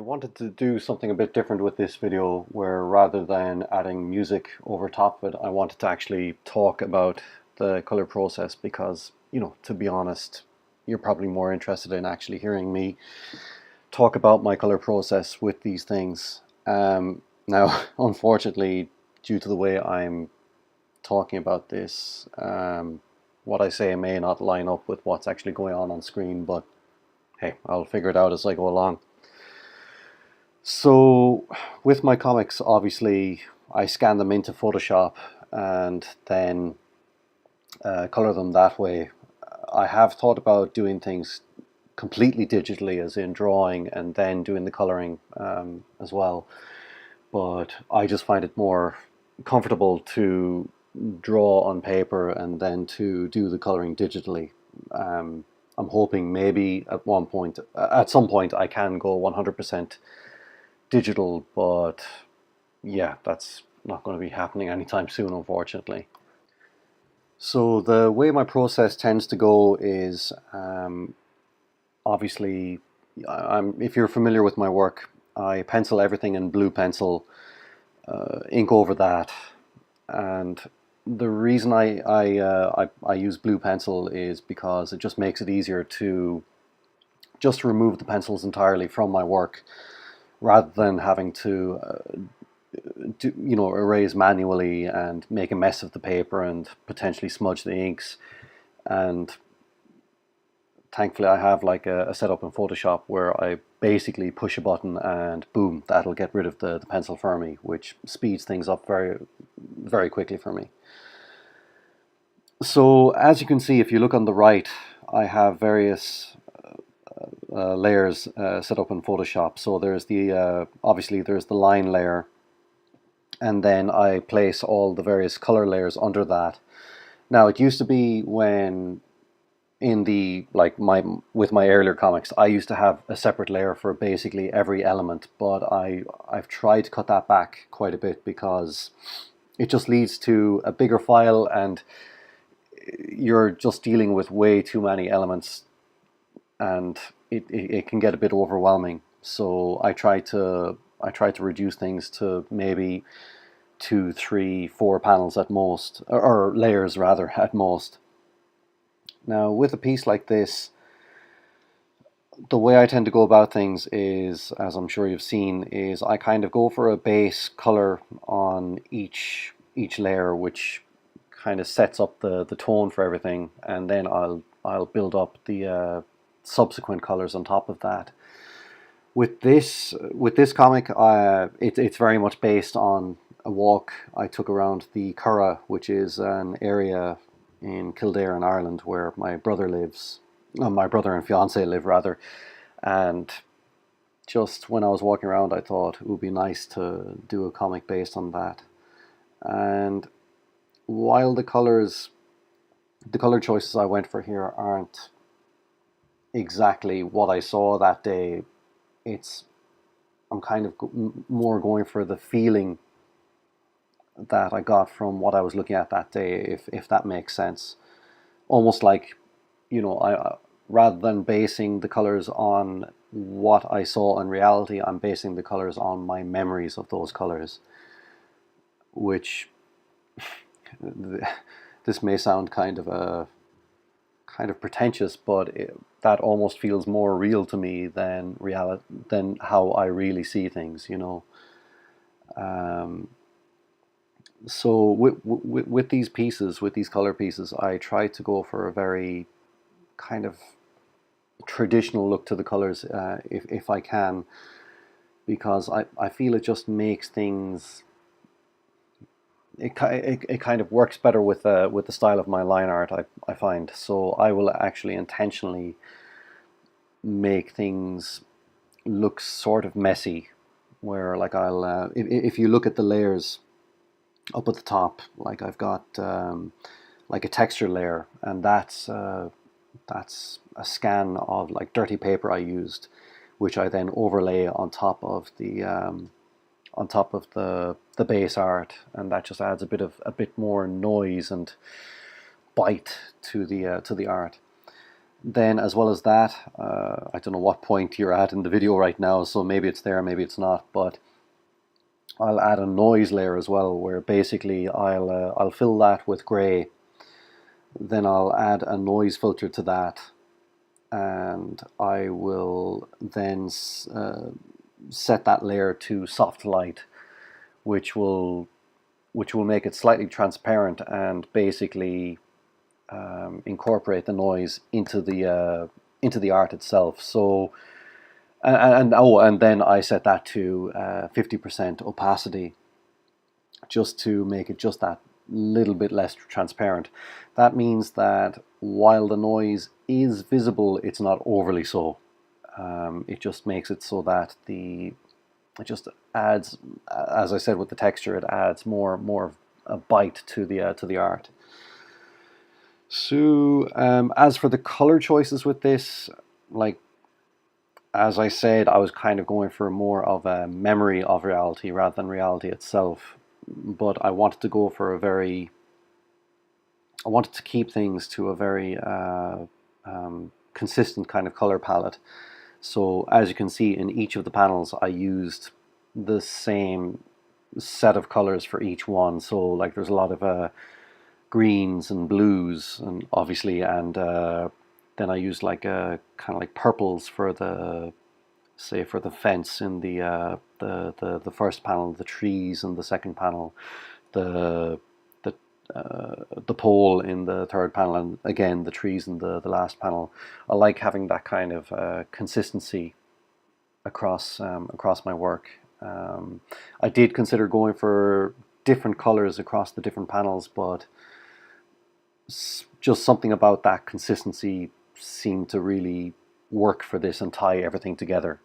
wanted to do something a bit different with this video where rather than adding music over top of it, I wanted to actually talk about the color process because, to be honest, you're probably more interested in actually hearing me talk about my color process with these things. Now, unfortunately, due to the way I'm talking about this, what I say may not line up with what's actually going on screen, but hey, I'll figure it out as I go along. So with my comics, obviously, I scan them into Photoshop and then color them that way. I have thought about doing things completely digitally, as in drawing and then doing the coloring as well. But I just find it more comfortable to draw on paper and then to do the coloring digitally. I'm hoping maybe at some point I can go 100% digital, but yeah, that's not going to be happening anytime soon, unfortunately. So the way my process tends to go is obviously, if you're familiar with my work, I pencil everything in blue pencil, ink over that, and the reason I use blue pencil is because it just makes it easier to just remove the pencils entirely from my work rather than having to erase manually and make a mess of the paper and potentially smudge the inks. And thankfully I have like a setup in Photoshop where I basically push a button and boom, that'll get rid of the pencil for me, which speeds things up very, very quickly for me. So as you can see, if you look on the right, I have various layers set up in Photoshop. So there's obviously there's the line layer, and then I place all the various color layers under that. Now it used to be when with my earlier comics, I used to have a separate layer for basically every element, but I've tried to cut that back quite a bit because it just leads to a bigger file and you're just dealing with way too many elements and it can get a bit overwhelming. So I try to reduce things to maybe 2, 3, 4 panels at most, or layers rather at most. Now with a piece like this, the way I tend to go about things is, as I'm sure you've seen, is I kind of go for a base color on each layer, which kind of sets up the tone for everything, and then I'll build up the subsequent colors on top of that. With this comic, it's very much based on a walk I took around the Curragh, which is an area in Kildare in Ireland where my brother lives. My brother and fiance live rather, and just when I was walking around I thought it would be nice to do a comic based on that. And while the color choices I went for here aren't exactly what I saw that day, I'm kind of more going for the feeling that I got from what I was looking at that day, if that makes sense. Almost like, I rather than basing the colors on what I saw in reality, I'm basing the colors on my memories of those colors, which this may sound kind of pretentious, but that almost feels more real to me than how I really see things, So with these pieces, with these color pieces, I try to go for a very kind of traditional look to the colors, if I can, because I feel it just makes things, it kind of works better with the style of my line art, I find. So I will actually intentionally make things look sort of messy, where like I'll if you look at the layers up at the top, like I've got like a texture layer, and that's a scan of like dirty paper I used, which I then overlay on top of the base art, and that just adds a bit more noise and bite to the art. Then, as well as that, I don't know what point you're at in the video right now, so maybe it's there, maybe it's not, but I'll add a noise layer as well, where basically I'll fill that with grey, then I'll add a noise filter to that, and I will then set that layer to soft light, which will make it slightly transparent and basically incorporate the noise into the art itself. So and then I set that to 50% opacity, just to make it just that little bit less transparent. That means that while the noise is visible, it's not overly so. It just makes it so that it just adds, as I said with the texture, it adds more of a bite to the art. So as for the color choices with this, like as I said, I was kind of going for more of a memory of reality rather than reality itself. But I wanted to go for I wanted to keep things to a very consistent kind of color palette. So as you can see, in each of the panels I used the same set of colors for each one. So like there's a lot of greens and blues, and obviously, and then I used like kind of like purples for the, say, for the fence in the first panel, the trees in the second panel, the pole in the third panel, and again the trees in the last panel. I like having that kind of consistency across my work. I did consider going for different colors across the different panels, but just something about that consistency seemed to really work for this and tie everything together.